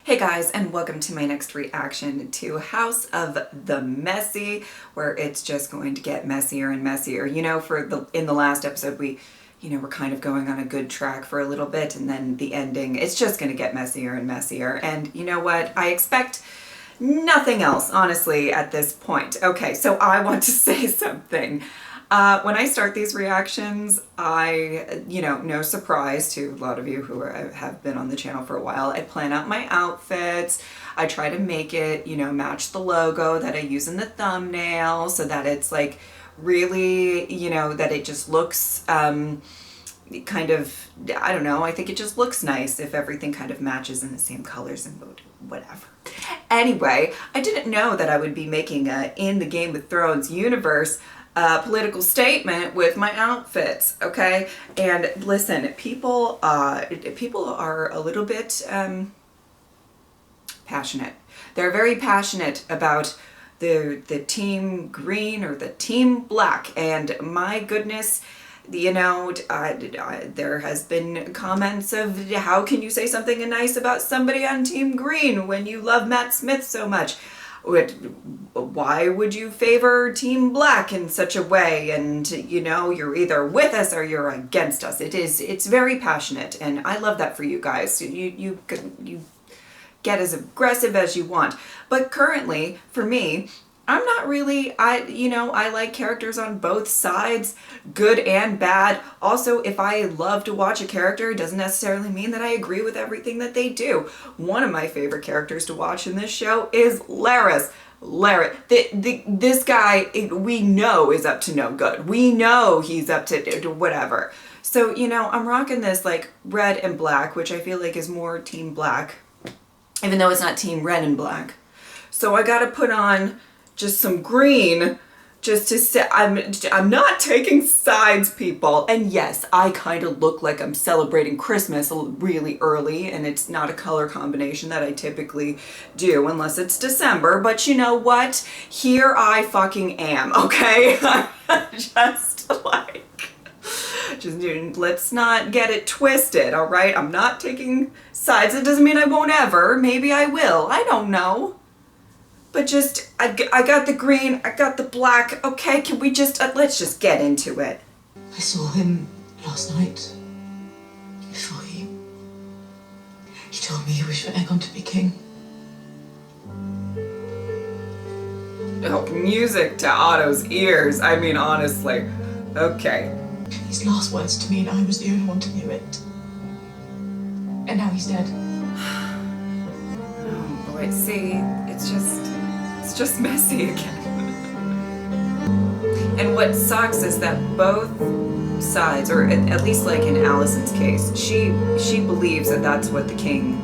Hey guys, and welcome to my next reaction to House of the Messy, where it's just going to get messier and messier. You know, in the last episode, we're kind of going on a good track for a little bit, and then the ending, it's just going to get messier and messier. And you know what? I expect nothing else, honestly, at this point. Okay, so I want to say something. When I start these reactions, no surprise to a lot of you who have been on the channel for a while, I plan out my outfits. I try to make it, match the logo that I use in the thumbnail so that it's like really, that it just looks kind of, I don't know, I think it just looks nice if everything kind of matches in the same colors and whatever. Anyway, I didn't know that I would be making in the Game of Thrones universe political statement with my outfits, okay? And listen, people are a little bit passionate. They're very passionate about the team green or the team black, and my goodness, there has been comments of how can you say something nice about somebody on team green when you love Matt Smith so much? Why would you favor Team Black in such a way? And you're either with us or you're against us. It's very passionate, and I love that for you guys. You get as aggressive as you want. But currently, for me, I'm not really, I like characters on both sides, good and bad. Also, if I love to watch a character, it doesn't necessarily mean that I agree with everything that they do. One of my favorite characters to watch in this show is Larys. This guy, we know is up to no good. We know he's up to whatever. So, I'm rocking this like red and black, which I feel like is more Team Black, even though it's not Team Red and Black. So I gotta put on just some green, just to say I'm not taking sides, people. And yes, I kind of look like I'm celebrating Christmas really early, and it's not a color combination that I typically do unless it's December. But you know what? Here I fucking am, okay? Let's not get it twisted, all right? I'm not taking sides. It doesn't mean I won't ever. Maybe I will. I don't know. But just, I got the green, I got the black. Okay, can we just, let's just get into it. I saw him last night. Before he told me he wished for Aegon to be king. Oh, music to Otto's ears. I mean, honestly. Okay. His last words to me, and I was the only one to hear it. And now he's dead. Oh boy, see, it's just messy again. And what sucks is that both sides, or at least like in Alicent's case, she believes that that's what the king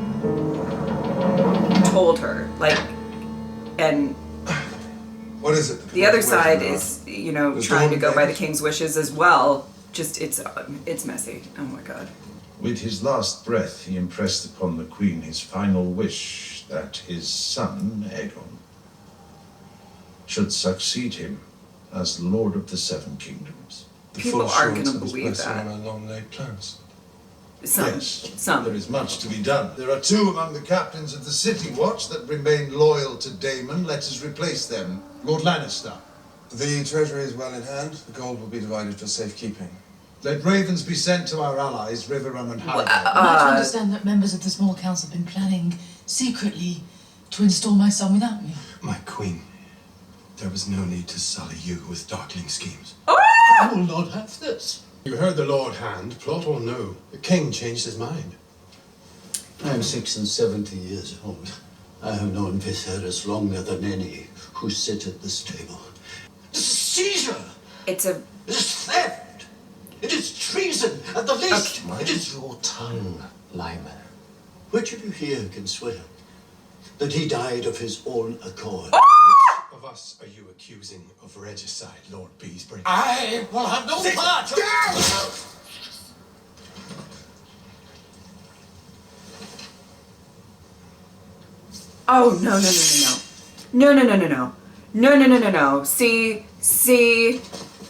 told her. Like, and what is it? The other side is, trying to go by the king's wishes as well. Just, it's messy. Oh my God. With his last breath, he impressed upon the queen his final wish that his son, Aegon, should succeed him as Lord of the Seven Kingdoms. People aren't going to believe that. On our long-laid plans. Some. There is much to be done. There are two among the captains of the City Watch that remain loyal to Daemon. Let us replace them. Lord Lannister. The treasury is well in hand. The gold will be divided for safekeeping. Let ravens be sent to our allies, Riverrun and Harrow. I understand that members of the small council have been planning secretly to install my son without me. My queen, there was no need to sully you with darkling schemes. I will not have this. You heard the Lord Hand, plot or no. The king changed his mind. I am 76 years old. I have known Viserys longer than any who sit at this table. This is seizure! It's a... This is theft! It is treason, at the least! Okay. It is your tongue, Lyman. Which of you here can swear that he died of his own accord? Of us are you accusing of regicide, Lord Beesbury? I will have no part of it! Oh, no. See,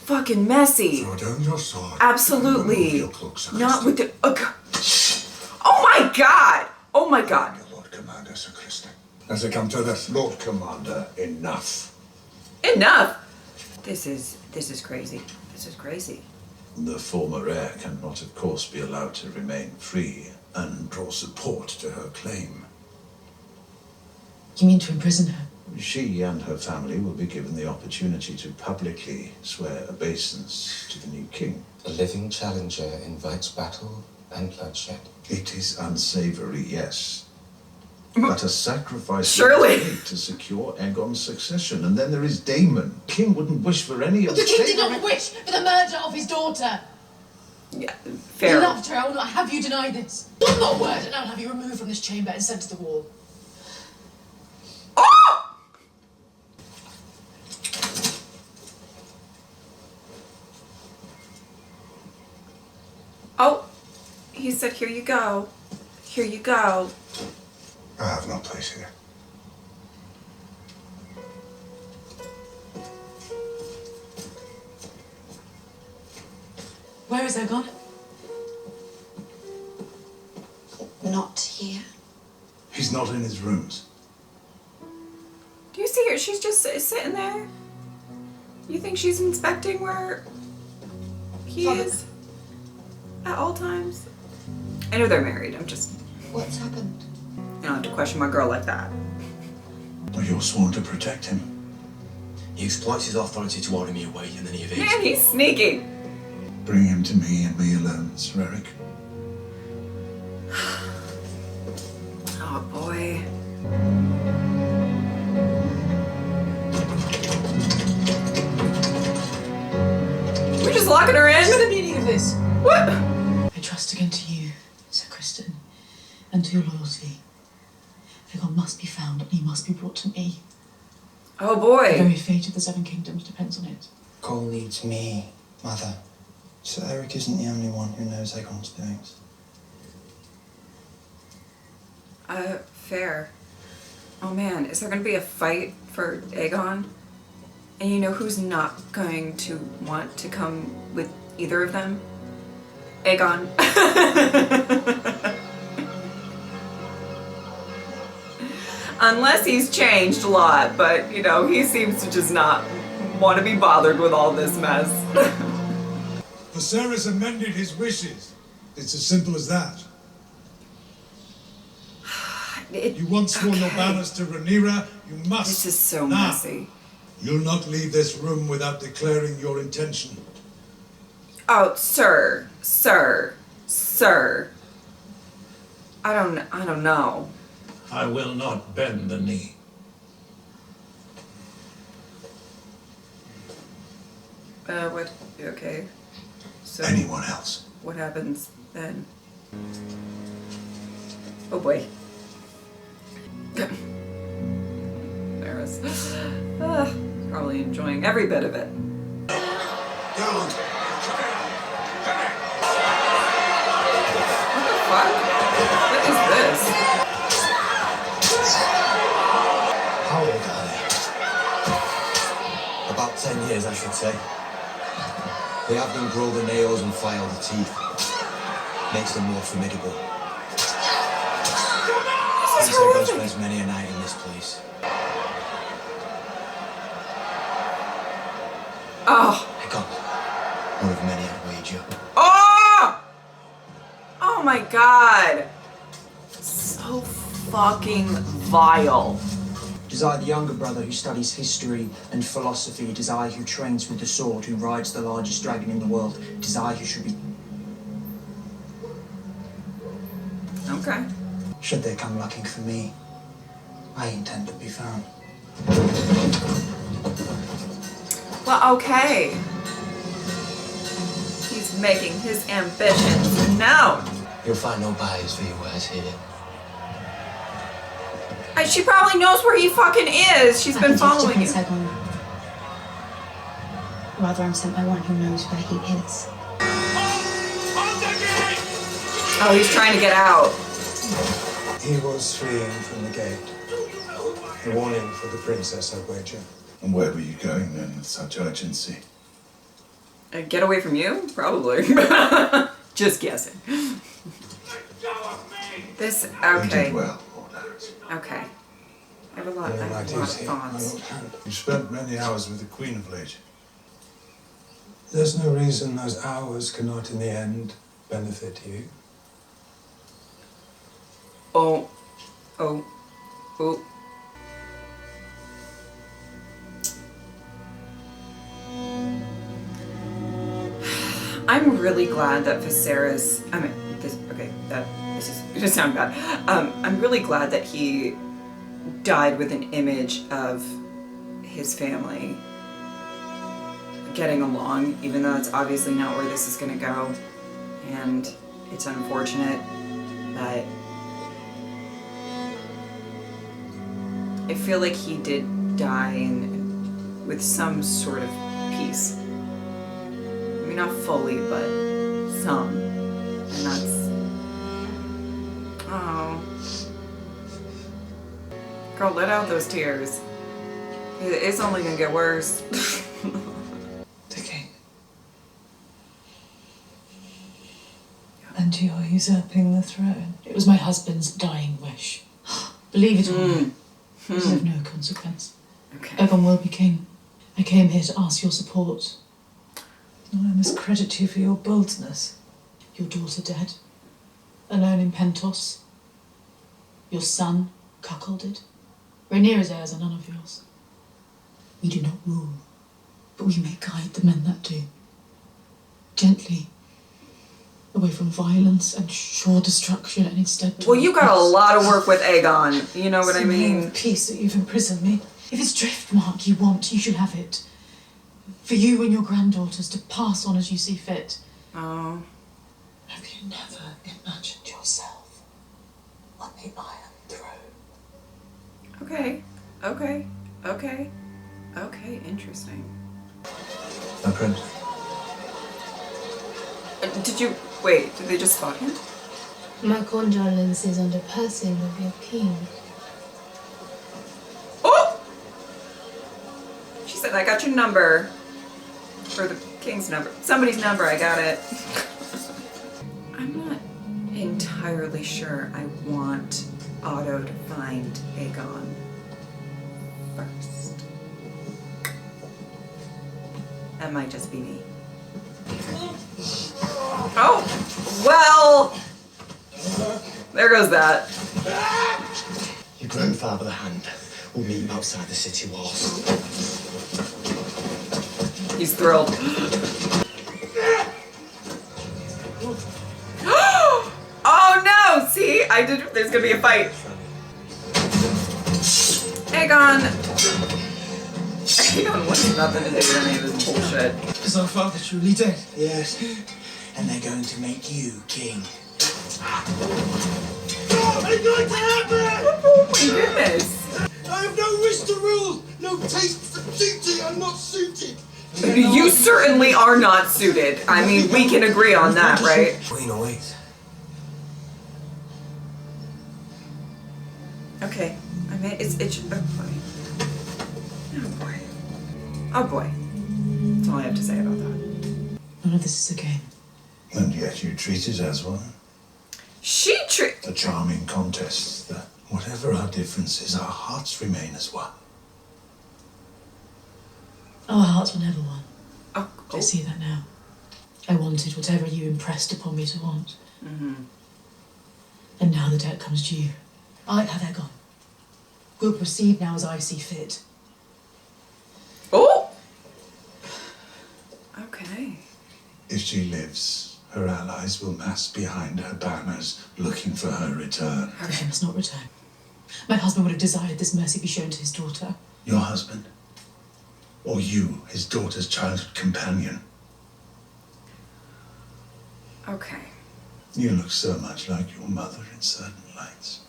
fucking messy. Throw down your sword. Absolutely. Your cloaks, Not with the, oh my God. Your Lord Commander. Sir Kristen. Has it come to this? Lord Commander, enough. Enough! This is crazy. This is crazy. The former heir cannot, of course, be allowed to remain free and draw support to her claim. You mean to imprison her? She and her family will be given the opportunity to publicly swear obeisance to the new king. A living challenger invites battle and bloodshed. It is unsavory, yes. But a sacrifice Surely. will be made to secure Aegon's succession. And then there is Daemon. King wouldn't wish for any of The king did favouring- not wish for the murder of his daughter. Yeah, He fair. loved her. I will not have you deny this. One more word, and I'll have you removed from this chamber and sent to the wall. Oh, he said, here you go. Here you go. I have no place here. Where is Aegon? Not here. He's not in his rooms. Do you see her? She's just sitting there. You think she's inspecting where he Father. is at all times? I know they're married. I'm just, What's happened? you don't have to question my girl like that. Well, you're sworn to protect him. He exploits his authority to order me away, and then he evades. Man, he's sneaky. Bring him to me and me alone, Sir Eric. Oh boy. We're just locking her What's the in? meaning of this? What? I trust again to you, Sir Kristen, and to your loyalty. Aegon must be found, and he must be brought to me. Oh The boy. very fate of the Seven Kingdoms depends on it. Cole needs me, Mother. Sir Eric isn't the only one who knows Aegon's doings. Fair. Oh man, is there gonna be a fight for Aegon? And you know who's not going to want to come with either of them? Aegon. Unless he's changed a lot, but you know, he seems to just not want to be bothered with all this mess. Viserys amended his wishes. It's as simple as that. You once swore your banners to Rhaenyra, you must. This is so now. messy. You'll not leave this room without declaring your intention. Oh, sir. I don't know. I will not bend the knee. What? Okay. So Anyone else? what happens then? Oh boy. Varys. Probably enjoying every bit of it. Don't! What the fuck? What is this? How old are they? About 10 years, I should say. They have them grow the nails and file the teeth. Makes them more formidable. This is Aegon horrific. spends many a night in this place. Oh. Aegon, one of many I'd wager. Oh! Oh my god. So fucking vile. It is I, the younger brother, who studies history and philosophy. It is I who trains with the sword, who rides the largest dragon in the world. It is I who should be... Okay. Should they come looking for me, I intend to be found. Well, okay. He's making his ambitions known. You'll find no buyers for your wares here. She probably knows where he fucking is. She's been following you. Rather, I'm sent by one who knows where he is. Oh, he's trying to get out. He was fleeing from the gate. A warning for the princess, I wager. And where were you going then with such urgency? Get away from you? Probably. Just guessing. This, You okay. did well, Lord Harris. Okay. I have a lot, Very I have right a lot is of here, my thoughts. lord hand. You've spent many hours with the Queen of late. There's no reason those hours cannot in the end benefit you. Oh. Oh. Oh. I'm really glad that Viserys. I mean, this. Okay, this is gonna sound bad. I'm really glad that he died with an image of his family getting along, even though it's obviously not where this is gonna go, and it's unfortunate, but I feel like he did die with some sort of peace. I mean, not fully, but some. And that's... Oh. Girl, let out those tears. It's only gonna get worse. The king. And you're usurping the throne. It was my husband's dying wish. Believe it or not, it is of no consequence. Okay. Aegon will be king. I came here to ask your support. I must credit you for your boldness. Your daughter dead, alone in Pentos. Your son cuckolded. Rhaenyra's heirs are none of yours. We do not rule, but we may guide the men that do. Gently, away from violence and sure destruction, and instead... Well, you got a lot of work with Aegon. You know what I mean? Peace that you've imprisoned me. If it's Driftmark you want, you should have it. For you and your granddaughters to pass on as you see fit. Oh. Have you never imagined yourself on the Iron Throne? Okay. Okay. Okay. Okay, interesting. My prince. Did you... Wait, did they just spot him? My condolences on the passing of your king. Oh! She said, I got your number. Or the king's number. Somebody's number, I got it. I'm not entirely sure I want Otto to find Aegon first. That might just be me. Oh! Well! There goes that. Your grandfather, the Hand, will meet you outside the city walls. He's thrilled. Oh no! See? There's gonna be a fight. Aegon! Aegon wants nothing to do with any of this bullshit. Is our father truly dead? Yes. And they're going to make you king. It's going to happen! Oh my goodness. I have no wish to rule, no taste for duty. I'm not suited. You certainly are not suited. I mean, we can agree on that, right? Queen awaits. Okay. I mean, it's oh boy. Oh boy. Oh boy. That's all I have to say about that. None of this is a game. And yet you treat it as one. The charming contest, that whatever our differences, our hearts remain as one. Our hearts were never one. Oh, I see that now. I wanted whatever you impressed upon me to want. Mm-hmm. And now the debt comes due. I have Aegon. We'll proceed now as I see fit. Oh! Okay. If she lives, her allies will mass behind her banners, looking for her return. She must not return. My husband would have desired this mercy be shown to his daughter. Your husband? Or you, his daughter's childhood companion? Okay. You look so much like your mother in certain lights.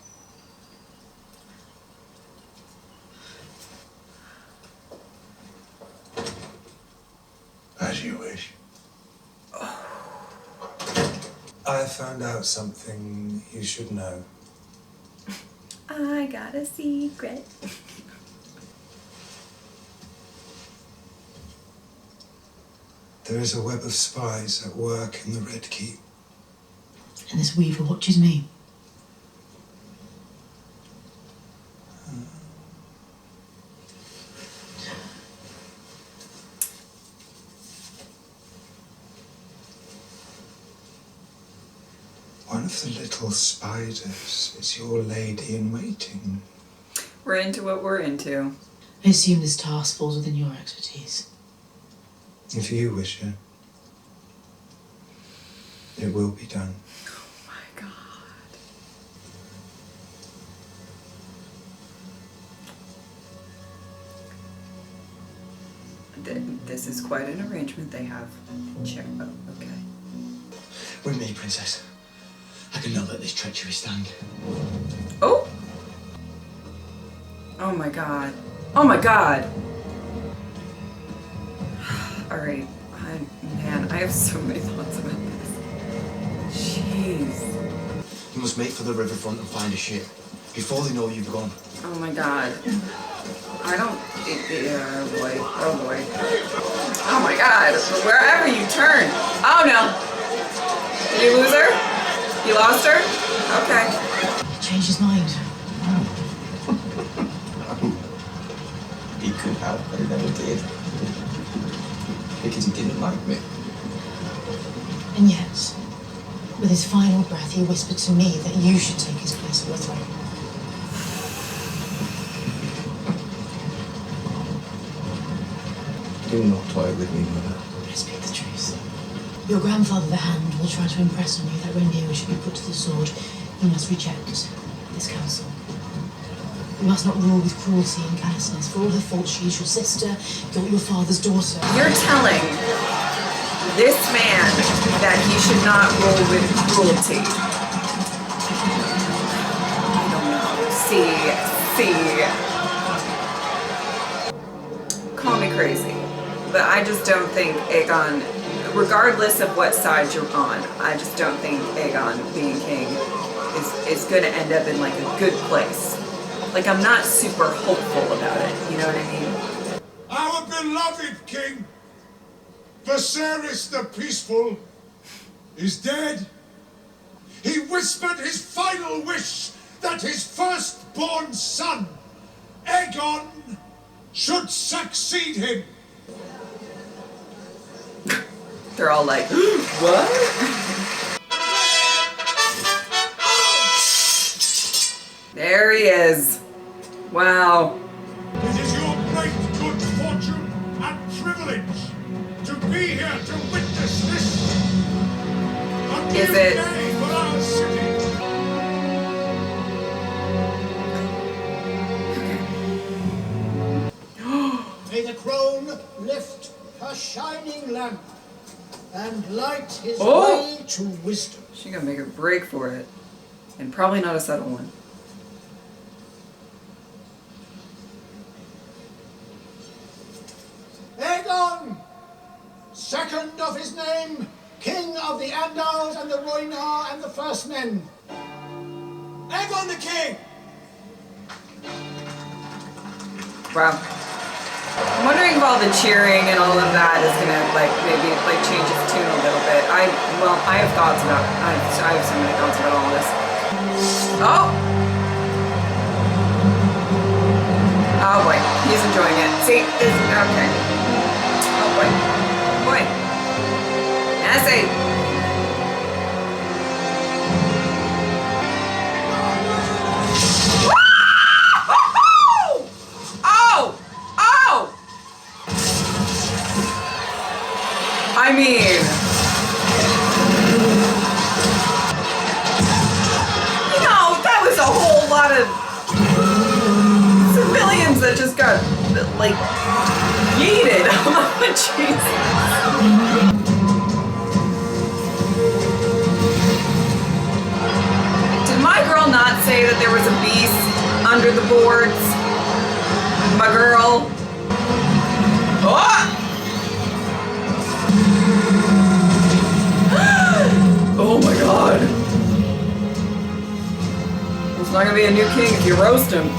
As you wish. I found out something you should know. I got a secret. There is a web of spies at work in the Red Keep. And this weaver watches me. of the little spiders is your lady in waiting. We're into what we're into. I assume this task falls within your expertise. If you wish it, it will be done. Oh my God. This is quite an arrangement they have. Check. Oh, okay. With me, Princess. I can not let this treachery stand. Oh! Oh my God. Oh my God! Alright. Man, I have so many thoughts about this. Jeez. You must make for the riverfront and find a ship before they know you've gone. Oh my God. I don't. Oh boy. Oh boy. Oh my God. Wherever you turn. Oh no. Did he lose her? He lost her? Okay. He changed his mind. He could have, but he never did. Because he didn't like me. And yet, with his final breath, he whispered to me that you should take his place on the throne. Do not toy with me, Mother. I speak the truth. Your grandfather, the Hand, will try to impress on you that Rhaenyra should be put to the sword. You must reject this counsel. You must not rule with cruelty and callousness. For all her faults, she is your sister, your father's daughter. You're telling this man that he should not rule with cruelty. I don't know. See. Call me crazy. But I just don't think Aegon, regardless of what side you're on, I just don't think Aegon being king is going to end up in like a good place. Like, I'm not super hopeful about it, you know what I mean? Our beloved king, Viserys the Peaceful, is dead. He whispered his final wish that his firstborn son, Aegon, should succeed him. They're all like, what? There he is. Wow. It is your great good fortune and privilege to be here to witness this. A new Is it? day for our city. May the crown lift her shining lamp and light his way to wisdom. She's gonna make a break for it. And probably not a subtle one. Aegon, second of his name, king of the Andals and the Rhoynar and the First Men. Aegon the king! Wow. I'm wondering if all the cheering and all of that is gonna like maybe like change its tune a little bit. I have thoughts about I have so many thoughts about all this. Oh! Oh boy, he's enjoying it. See, this okay. Oh boy. Boy. Nasty. Oh! Oh! I mean, you know, that was a whole lot of civilians that just got, like, yeeted. Jeez. Did my girl not say that there was a beast under the boards? My girl. Oh! Oh my god. He's not gonna be a new king if you roast him.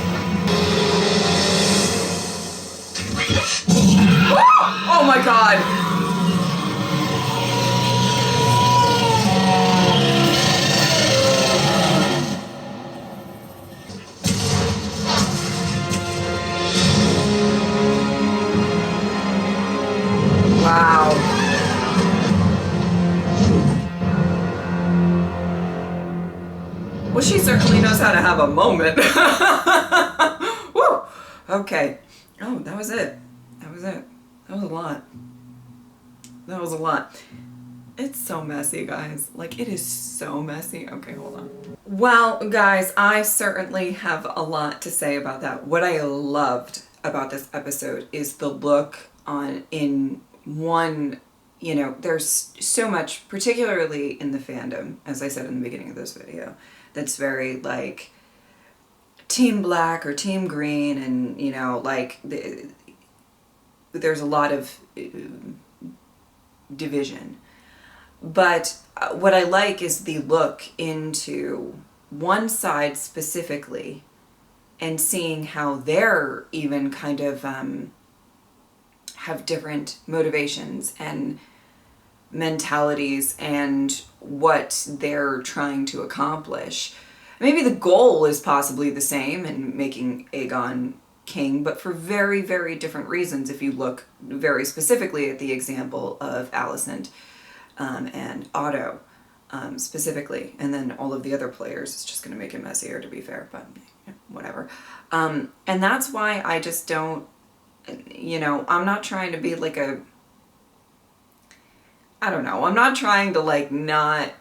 Oh my god. Wow. knows how to have a moment. Woo! Okay. Oh, that was it. That was it. That was a lot. That was a lot. It's so messy, guys. Like, it is so messy. Okay, hold on. Well, guys, I certainly have a lot to say about that. What I loved about this episode is the look on in one, you know, there's so much, particularly in the fandom, as I said in the beginning of this video, that's very like Team Black or Team Green, and you know, like there's a lot of division. But what I like is the look into one side specifically and seeing how they're even kind of have different motivations and mentalities and what they're trying to accomplish. Maybe the goal is possibly the same in making Aegon king, but for very, very different reasons if you look very specifically at the example of Alicent and Otto specifically, and then all of the other players. It's just going to make it messier, to be fair, but whatever. And that's why I just don't, you know, I'm not trying to be like a, I don't know, I'm not trying to like not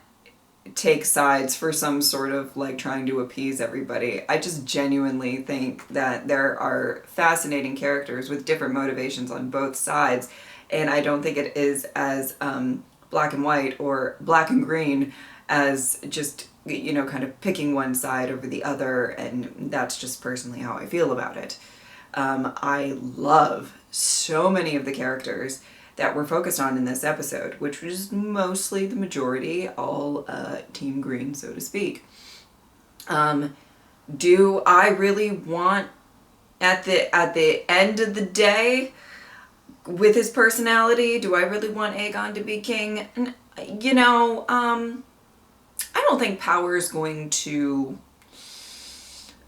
take sides for some sort of like trying to appease everybody. I just genuinely think that there are fascinating characters with different motivations on both sides, and I don't think it is as black and white or black and green as just, you know, kind of picking one side over the other, and that's just personally how I feel about it. I love so many of the characters that we're focused on in this episode, which was mostly the majority, all Team Green, so to speak. Do I really want, at the end of the day, with his personality, do I really want Aegon to be king? You know, I don't think power is going to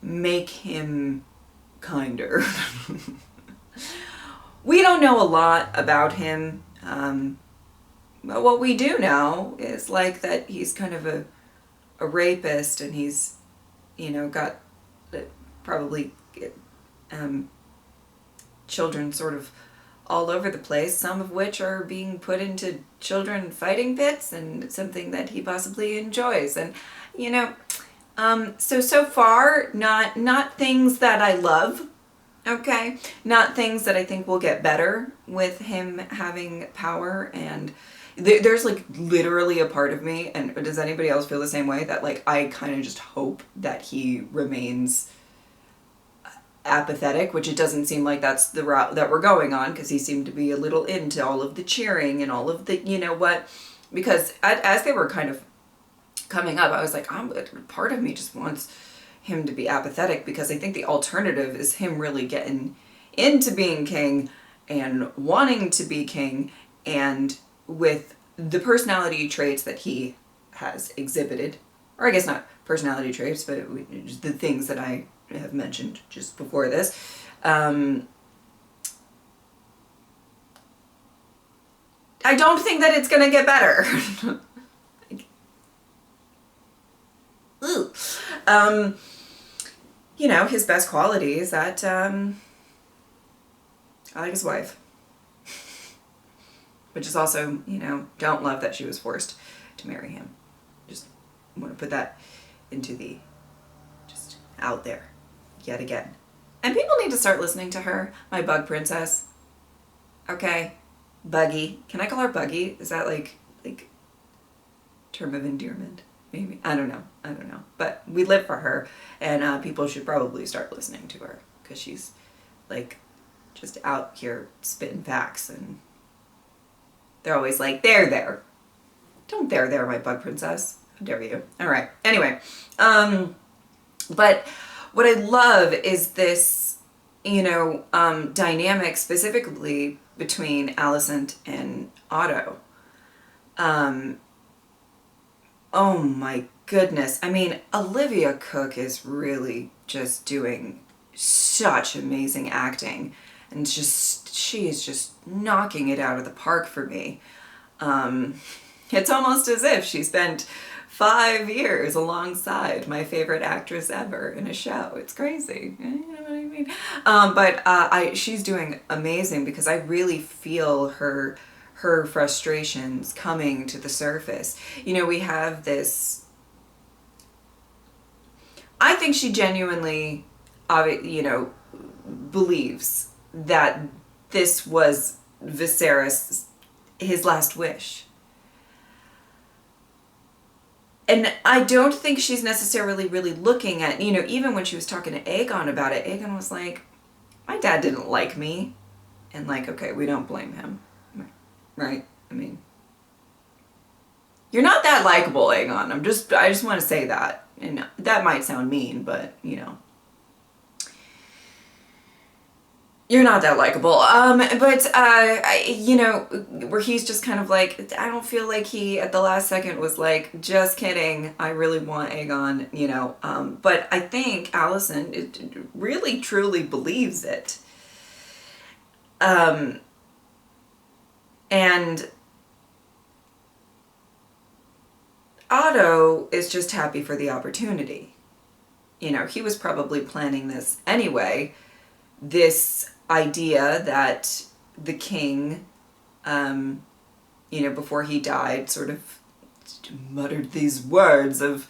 make him kinder. We don't know a lot about him, but what we do know is like that he's kind of a rapist, and he's, you know, got probably children sort of all over the place, some of which are being put into children fighting pits, and something that he possibly enjoys. And, you know, so far, not things that I love. Okay, not things that I think will get better with him having power. And there's like literally a part of me, and does anybody else feel the same way, that like I kind of just hope that he remains apathetic, which it doesn't seem like that's the route that we're going on, because he seemed to be a little into all of the cheering and all of the, you know what, because as they were kind of coming up, I was like, part of me just wants him to be apathetic, because I think the alternative is him really getting into being king and wanting to be king, and with the personality traits that he has exhibited, or I guess not personality traits, but just the things that I have mentioned just before this, I don't think that it's gonna get better. Ooh. You know, his best quality is that I like his wife, which is also, you know, don't love that she was forced to marry him. Just want to put that into the, just out there yet again. And people need to start listening to her, my bug princess. Okay, Buggy. Can I call her Buggy? Is that like term of endearment? Maybe. I don't know. But we live for her, and people should probably start listening to her, because she's like just out here spitting facts, and they're always like, there. Don't there, my bug princess. How dare you? All right. Anyway, but what I love is this, you know, dynamic specifically between Alicent and Otto. Oh my goodness. I mean, Olivia Cook is really just doing such amazing acting, and she is just knocking it out of the park for me. It's almost as if she spent 5 years alongside my favorite actress ever in a show. It's crazy. You know what I mean? But she's doing amazing because I really feel her frustrations coming to the surface. You know, we have this. I think she genuinely, believes that this was Viserys, his last wish. And I don't think she's necessarily really looking at, even when she was talking to Aegon about it, Aegon was like, my dad didn't like me. And like, okay, we don't blame him. Right? I mean, you're not that likable, Aegon. I just want to say that. And that might sound mean, but, you're not that likable. Where he's just kind of like, I don't feel like he at the last second was like, just kidding, I really want Aegon, but I think Alicent really truly believes it. And Otto is just happy for the opportunity. He was probably planning this anyway. This idea that the king, before he died, sort of muttered these words of,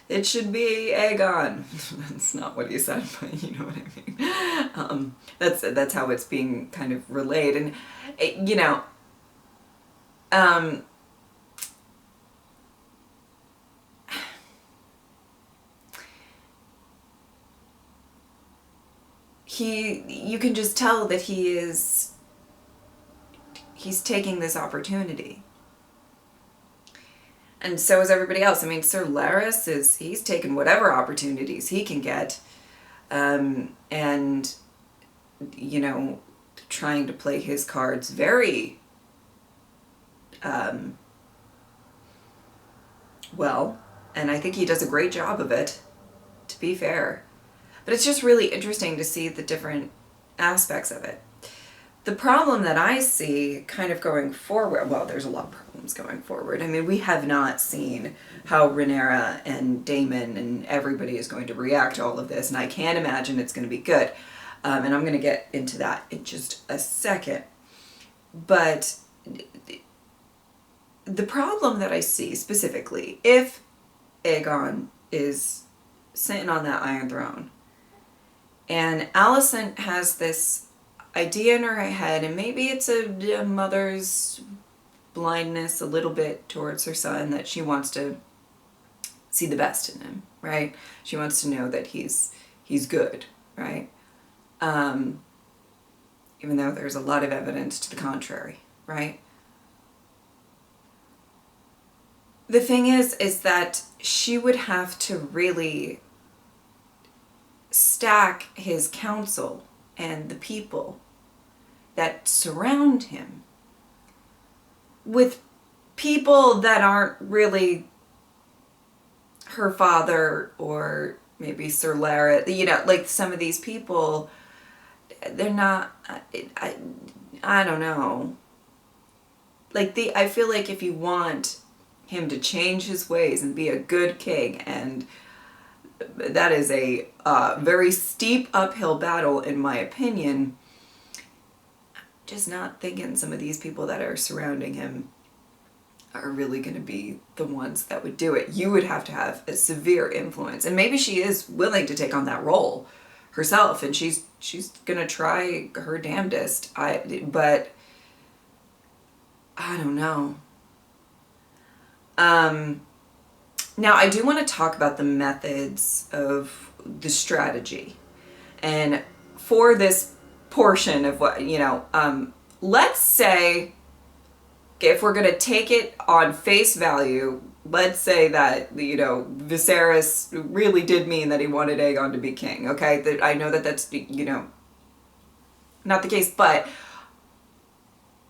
it should be Aegon. That's not what he said, but you know what I mean. That's how it's being kind of relayed. And, you can just tell that he's taking this opportunity. And so is everybody else. I mean, Sir Larys he's taken whatever opportunities he can get. And, trying to play his cards very, well. And I think he does a great job of it, to be fair. But it's just really interesting to see the different aspects of it. The problem that I see kind of going forward, well, there's a lot of problems going forward. I mean, we have not seen how Rhaenyra and Daemon and everybody is going to react to all of this, and I can't imagine it's going to be good. And I'm going to get into that in just a second. But the problem that I see specifically, if Aegon is sitting on that Iron Throne, and Alicent has this idea in her head, and maybe it's a mother's blindness a little bit towards her son, that she wants to see the best in him, right? She wants to know that he's good, right? Even though there's a lot of evidence to the contrary, right? The thing is that she would have to really stack his counsel and the people that surround him with people that aren't really her father or maybe Sir Larys, like some of these people, they're not, I don't know. Like I feel like if you want him to change his ways and be a good king, and that is a very steep uphill battle, in my opinion. I'm just not thinking some of these people that are surrounding him are really going to be the ones that would do it. You would have to have a severe influence, and maybe she is willing to take on that role herself, and she's going to try her damnedest. But I don't know. Now, I do want to talk about the methods of the strategy. And for this portion of what, let's say, if we're going to take it on face value, let's say that, Viserys really did mean that he wanted Aegon to be king, okay? I know that that's, not the case, but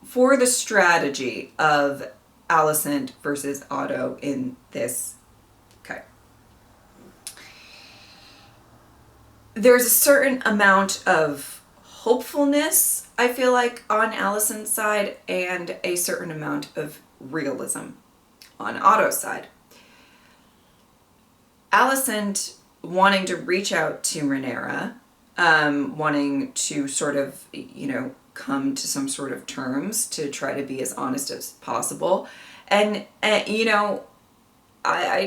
for the strategy of Alicent versus Otto in this, okay, there's a certain amount of hopefulness, I feel like, on Alicent's side, and a certain amount of realism on Otto's side. Alicent wanting to reach out to Rhaenyra, wanting to sort of, come to some sort of terms to try to be as honest as possible. And I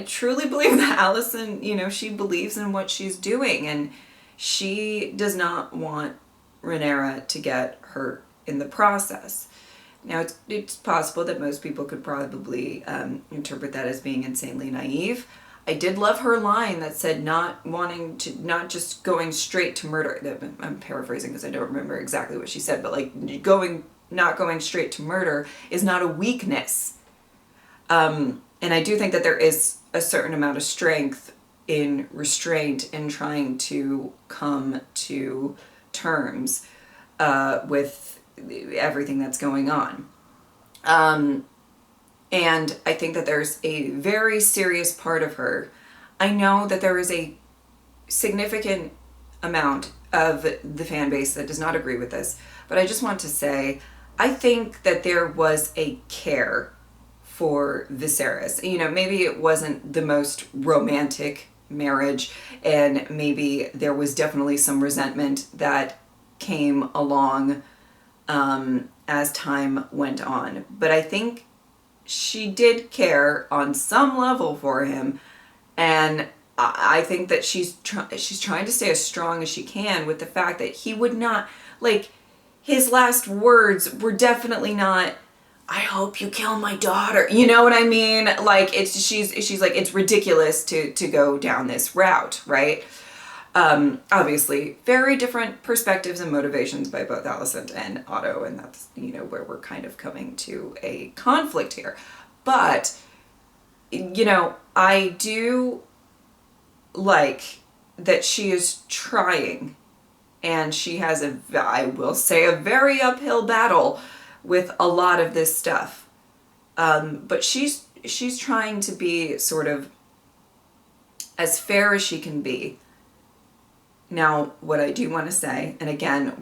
truly believe that Alicent, she believes in what she's doing, and she does not want Rhaenyra to get hurt in the process. Now, it's possible that most people could probably interpret that as being insanely naive. I did love her line that said not just going straight to murder. I'm paraphrasing because I don't remember exactly what she said, but like not going straight to murder is not a weakness. And I do think that there is a certain amount of strength in restraint in trying to come to terms with everything that's going on. And I think that there's a very serious part of her. I know that there is a significant amount of the fan base that does not agree with this, but I just want to say, I think that there was a care for Viserys. Maybe it wasn't the most romantic marriage, and maybe there was definitely some resentment that came along as time went on. But I think she did care on some level for him, and I think that she's trying to stay as strong as she can with the fact that he would not, like, his last words were definitely not, "I hope you kill my daughter." You know what I mean? Like, she's like, it's ridiculous to go down this route, right? Obviously, very different perspectives and motivations by both Alicent and Otto, and that's, where we're kind of coming to a conflict here. But, I do like that she is trying, and she has I will say, a very uphill battle with a lot of this stuff. But she's trying to be sort of as fair as she can be. Now, what I do want to say, and again,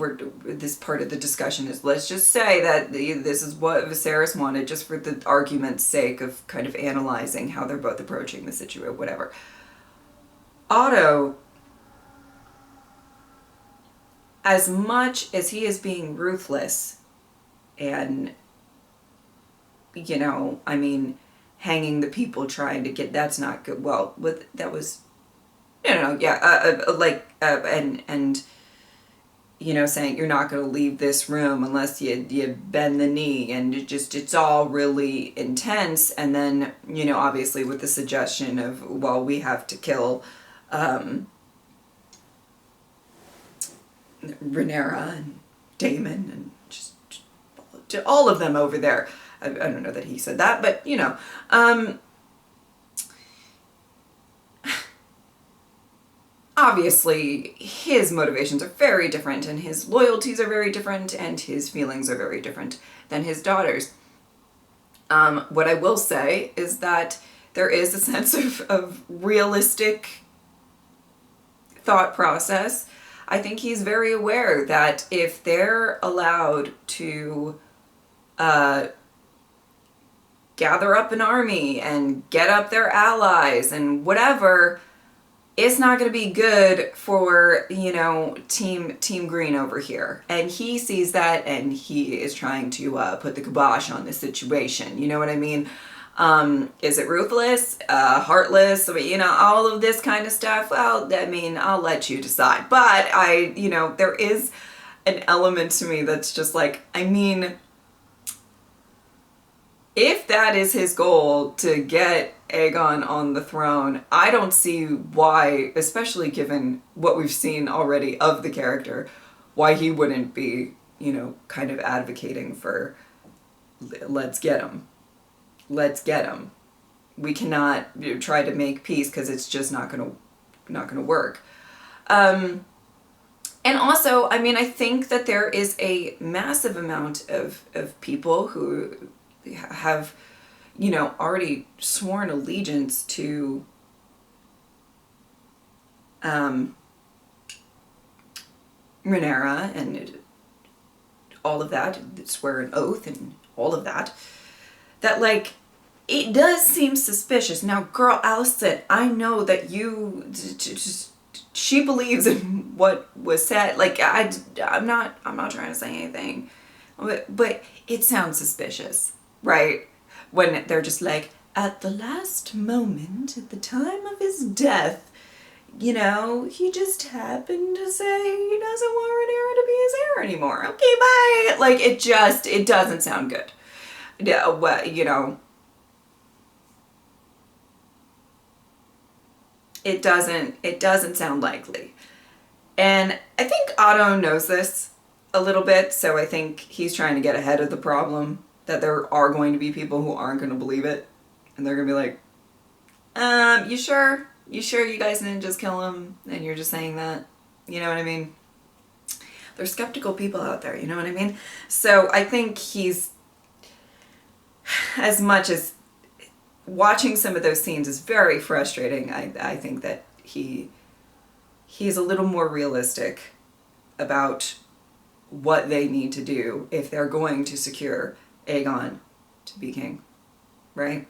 this part of the discussion is, let's just say that this is what Viserys wanted, just for the argument's sake of kind of analyzing how they're both approaching the situation, whatever. Otto, as much as he is being ruthless and, hanging the people trying to get, that's not good. Well, that was... and saying you're not going to leave this room unless you bend the knee, and it's all really intense. And then, obviously with the suggestion of, well, we have to kill Rhaenyra and Daemon and just all of them over there. I don't know that he said that, but obviously his motivations are very different, and his loyalties are very different, and his feelings are very different than his daughter's. What I will say is that there is a sense of realistic thought process. I think he's very aware that if they're allowed to gather up an army and get up their allies and whatever, it's not going to be good for, Team Green over here. And he sees that, and he is trying to put the kibosh on the situation. You know what I mean? Is it ruthless? Heartless? All of this kind of stuff? Well, I'll let you decide. But there is an element to me that's just like, if that is his goal, to get Aegon on the throne, I don't see why, especially given what we've seen already of the character, why he wouldn't be, kind of advocating for, let's get him. Let's get him. We cannot try to make peace because it's just not gonna work. And also, I think that there is a massive amount of people who have, already sworn allegiance to Rhaenyra and all of that, swear an oath and all of that, that, like, it does seem suspicious. Now, girl, Allison, I know that she believes in what was said. Like, I'm not trying to say anything, but it sounds suspicious, right? When they're just like, at the last moment, at the time of his death, you know, he just happened to say he doesn't want Rhaenyra to be his heir anymore. Okay, bye. Like, it doesn't sound good. Yeah, well, you know, it doesn't sound likely. And I think Otto knows this a little bit, so I think he's trying to get ahead of the problem, that there are going to be people who aren't going to believe it. And they're going to be like, you sure? You sure you guys didn't just kill him and you're just saying that? You know what I mean? There's skeptical people out there, you know what I mean? So I think he's, as much as watching some of those scenes is very frustrating, I think that he's a little more realistic about what they need to do if they're going to secure Aegon to be king, right?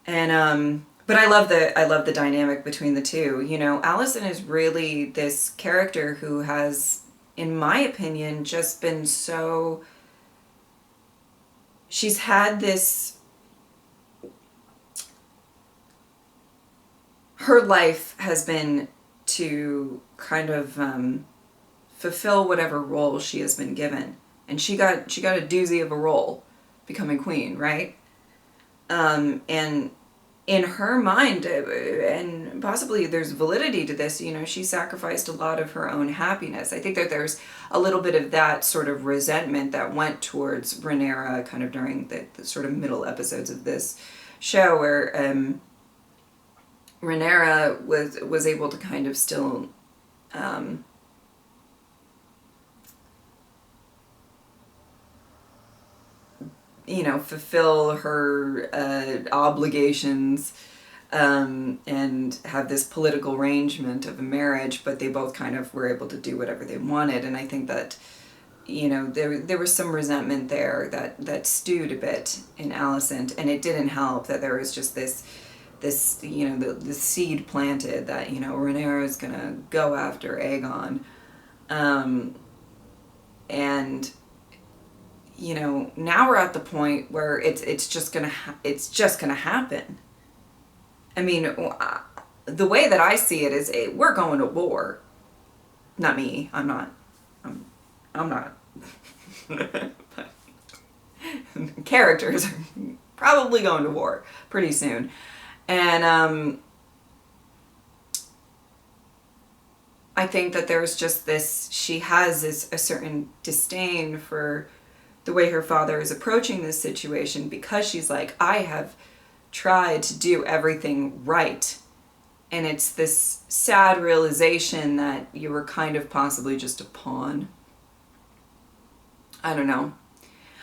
And but I love the dynamic between the two. You know, Alicent is really this character who has, in my opinion, just been so, she's had this, her life has been to kind of fulfill whatever role she has been given. And she got a doozy of a role, becoming queen, right? And in her mind, and possibly there's validity to this, you know, she sacrificed a lot of her own happiness. I think that there's a little bit of that sort of resentment that went towards Rhaenyra kind of during the sort of middle episodes of this show, where Rhaenyra was able to kind of still you know, fulfill her obligations and have this political arrangement of a marriage, but they both kind of were able to do whatever they wanted. And I think that, you know, there was some resentment there that stewed a bit in Alicent, and it didn't help that there was just this you know, the seed planted that, you know, Rhaenyra is gonna go after Aegon, and you know, now we're at the point where it's just gonna happen. I mean, the way that I see it is, we're going to war. Not me. I'm not. Characters are probably going to war pretty soon, and I think that there's just this. She has a certain disdain for the way her father is approaching this situation, because she's like, I have tried to do everything right. And it's this sad realization that you were kind of possibly just a pawn. I don't know.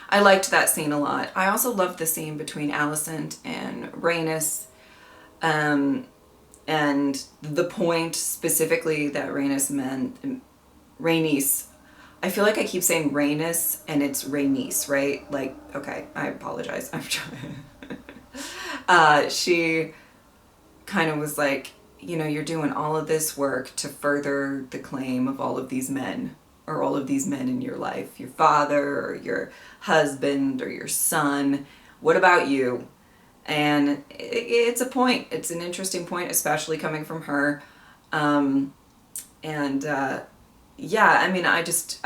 I liked that scene a lot. I also loved the scene between Alicent and Rhaenys, and the point specifically that Rhaenys, I feel like I keep saying Rhaenys and it's Rhaenys, right? Like, okay, I apologize. I'm trying. She kind of was like, you know, you're doing all of this work to further the claim of all of these men, or all of these men in your life, your father or your husband or your son. What about you? And it's a point. It's an interesting point, especially coming from her. Yeah, I mean, I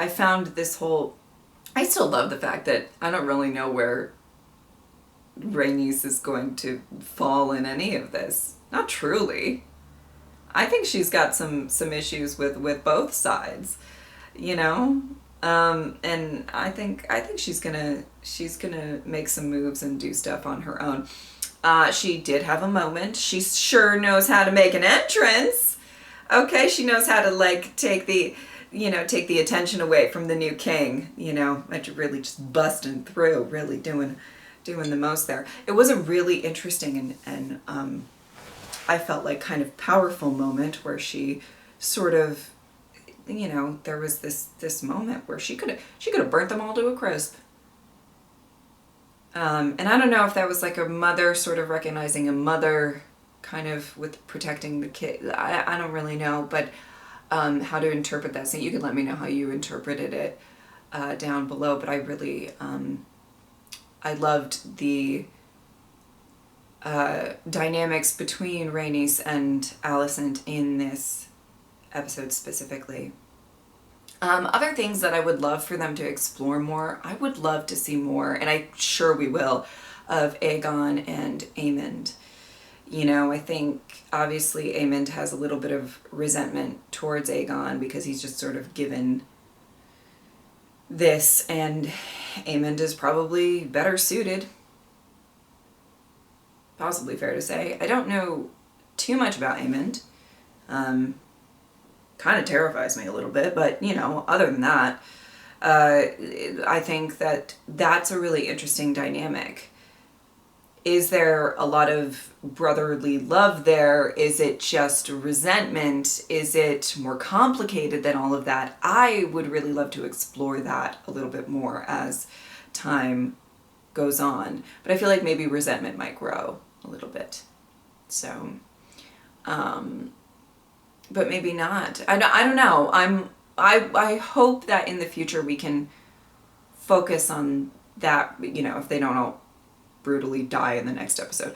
found this whole, I still love the fact that I don't really know where Rhaenys is going to fall in any of this. Not truly. I think she's got some issues with both sides, you know? And I think she's gonna make some moves and do stuff on her own. She did have a moment. She sure knows how to make an entrance. Okay, she knows how to, like, take the attention away from the new king, you know, like really just busting through, really doing the most there. It was a really interesting and I felt like kind of powerful moment where she sort of, you know, there was this moment where she could have burnt them all to a crisp. And I don't know if that was like a mother sort of recognizing a mother kind of with protecting the kid. I don't really know, but how to interpret that scene. You can let me know how you interpreted it down below, but I really, I loved the dynamics between Rhaenys and Alicent in this episode specifically. Other things that I would love for them to explore more, I would love to see more, and I'm sure we will, of Aegon and Aemond. You know, I think obviously Aemond has a little bit of resentment towards Aegon because he's just sort of given this, and Aemond is probably better suited. Possibly fair to say. I don't know too much about Aemond. Kind of terrifies me a little bit, but you know, other than that, I think that that's a really interesting dynamic. Is there a lot of brotherly love there? Is it just resentment? Is it more complicated than all of that? I would really love to explore that a little bit more as time goes on. But I feel like maybe resentment might grow a little bit. So, but maybe not. I don't know. I hope that in the future we can focus on that, you know, if they don't all brutally die in the next episode.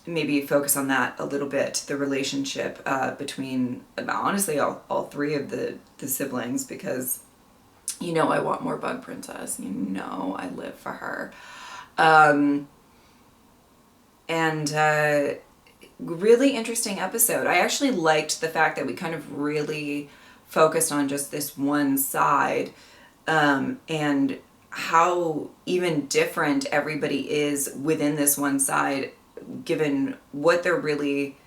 Maybe focus on that a little bit, the relationship between, honestly, all three of the siblings, because, you know, I want more Bug Princess. You know I live for her. Really interesting episode. I actually liked the fact that we kind of really focused on just this one side, and how even different everybody is within this one side, given what they're really,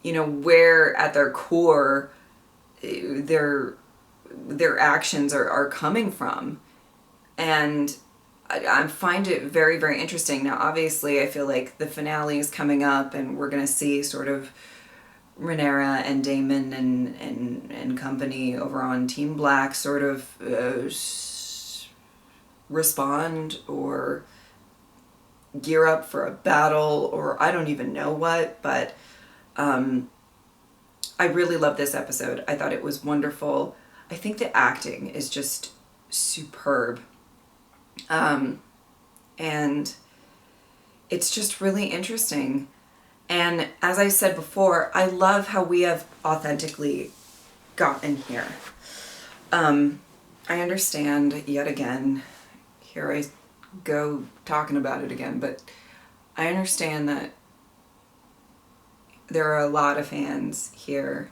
you know, where at their core their actions are coming from. And I find it very, very interesting. Now, obviously, I feel like the finale is coming up and we're going to see sort of Rhaenyra and Daemon and company over on Team Black sort of respond or gear up for a battle, or I don't even know what, but I really love this episode. I thought it was wonderful. I think the acting is just superb. And it's just really interesting. And as I said before, I love how we have authentically gotten here. I understand, yet again, here I go talking about it again, but I understand that there are a lot of fans here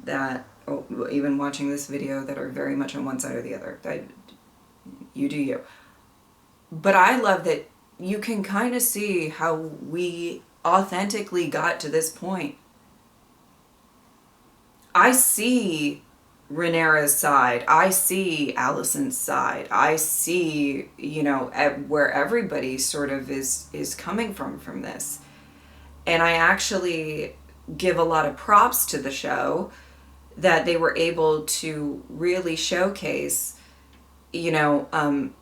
that, even watching this video, that are very much on one side or the other. You do you. But I love that you can kind of see how we authentically got to this point. I see Rhaenyra's side. I see Alicent's side. I see, you know, where everybody sort of is coming from this. And I actually give a lot of props to the show that they were able to really showcase, you know,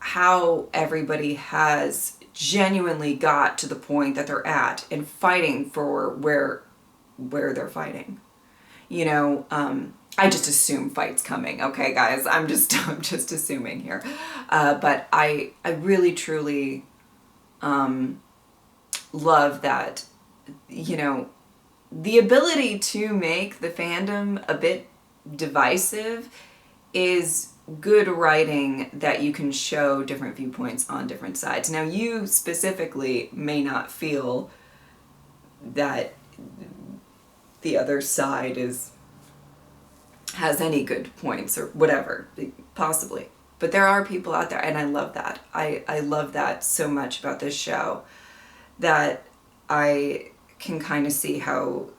how everybody has genuinely got to the point that they're at and fighting for where they're fighting. You know, I just assume fight's coming. Okay, guys, I'm just assuming here. But I really truly love that, you know, the ability to make the fandom a bit divisive is good writing, that you can show different viewpoints on different sides. Now, you specifically may not feel that the other side has any good points or whatever, possibly. But there are people out there, and I love that. I love that so much about this show, that I can kind of see how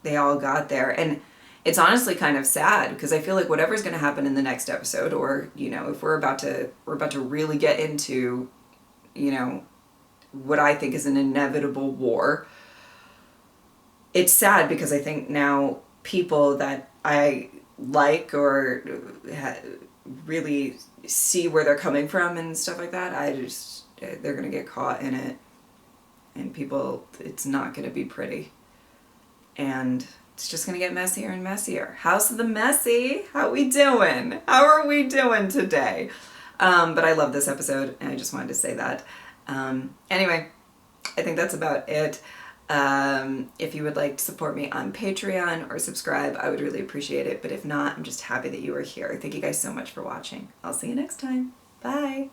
they all got there. And it's honestly kind of sad, because I feel like whatever's going to happen in the next episode, or, you know, if we're about to really get into, you know, what I think is an inevitable war, it's sad, because I think now people that I like or really see where they're coming from and stuff like that. They're going to get caught in it. And people, it's not going to be pretty. And it's just going to get messier and messier. House of the Messy. How we doing? How are we doing today? But I love this episode, and I just wanted to say that. Anyway, I think that's about it. If you would like to support me on Patreon or subscribe, I would really appreciate it. But if not, I'm just happy that you are here. Thank you guys so much for watching. I'll see you next time. Bye.